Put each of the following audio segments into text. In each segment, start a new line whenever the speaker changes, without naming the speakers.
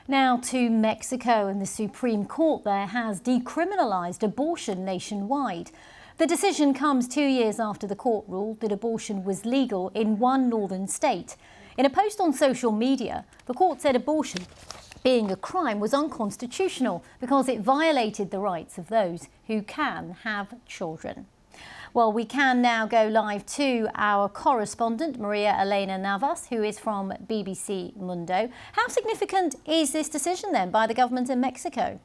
Now to Mexico, and the Supreme Court there has decriminalised abortion nationwide. The decision comes 2 years after the court ruled that abortion was legal in one northern state. In a post on social media, the court said abortion, being a crime, was unconstitutional because it violated the rights of those who can have children. Well, we can now go live to our correspondent, Maria Elena Navas, who is from BBC Mundo. How significant is this decision then by the government in Mexico?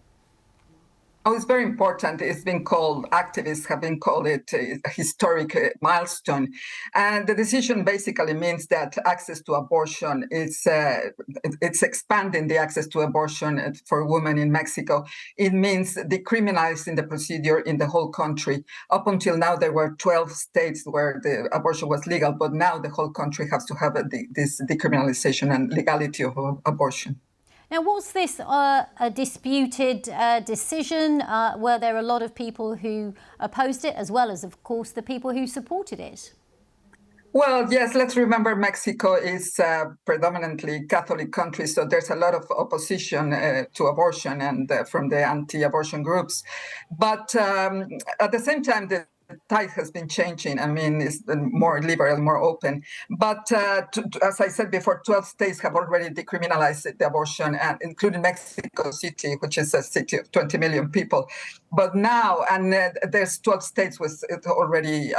Oh, it's very important. It's been called, activists have been called it a historic milestone. And the decision basically means that access to abortion is it's expanding the access to abortion for women in Mexico. It means decriminalizing the procedure in the whole country. Up until now, there were 12 states where the abortion was legal, but now the whole country has to have this decriminalization and legality of abortion.
Now, was this a disputed decision? Were there a lot of people who opposed it, as well as, of course, the people who supported it?
Well, yes, let's remember Mexico is a predominantly Catholic country, so there's a lot of opposition to abortion and from the anti-abortion groups. But at the same time, the tide has been changing. I mean, it's been more liberal, more open. But as I said before, 12 states have already decriminalized the abortion, and including Mexico City, which is a city of 20 million people. But now, and there's 12 states with it already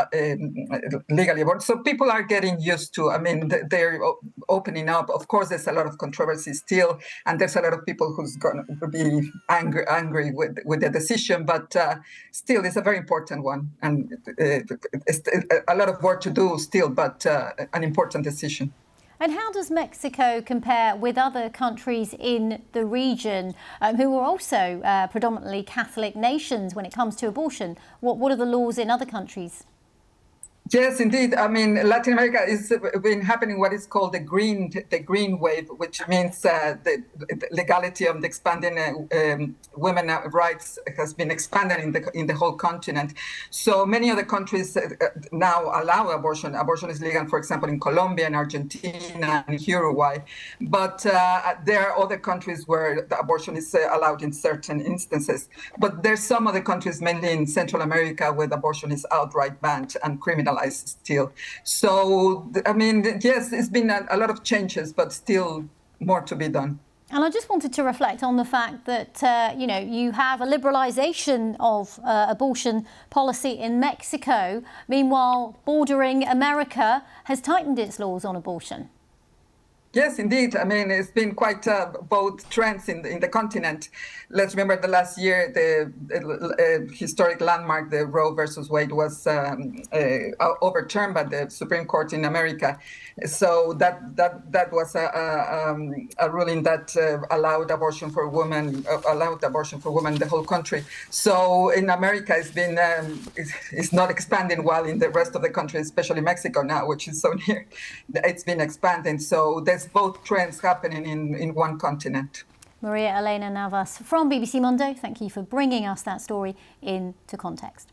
legally aborted. So people are getting used to, I mean, they're opening up. Of course, there's a lot of controversy still, and there's a lot of people who's going to be angry with the decision. But still, it's a very important one. And it's a lot of work to do still, but an important decision.
And how does Mexico compare with other countries in the region who are also predominantly Catholic nations when it comes to abortion? What are the laws in other countries?
Yes, indeed. I mean, Latin America has been happening what is called the green wave, which means the legality of the expanding women's rights has been expanded in the whole continent. So many of the countries now allow abortion. Abortion is legal, for example, in Colombia, and Argentina, and Uruguay. But there are other countries where the abortion is allowed in certain instances. But there's some other countries, mainly in Central America, where the abortion is outright banned and criminalized still. So, I mean, yes, it's been a lot of changes, but still more to be done.
And I just wanted to reflect on the fact that, you have a liberalisation of abortion policy in Mexico. Meanwhile, bordering America has tightened its laws on abortion.
Yes, indeed. I mean, it's been quite both trends in the continent. Let's remember the last year, the historic landmark, the Roe versus Wade, was overturned by the Supreme Court in America. So that was a ruling that allowed abortion for women in the whole country. So in America, it's not expanding while in the rest of the country, especially Mexico now, which is so near, it's been expanding. So there's both trends happening in one continent.
Maria Elena Navas from BBC Mundo, thank you for bringing us that story into context.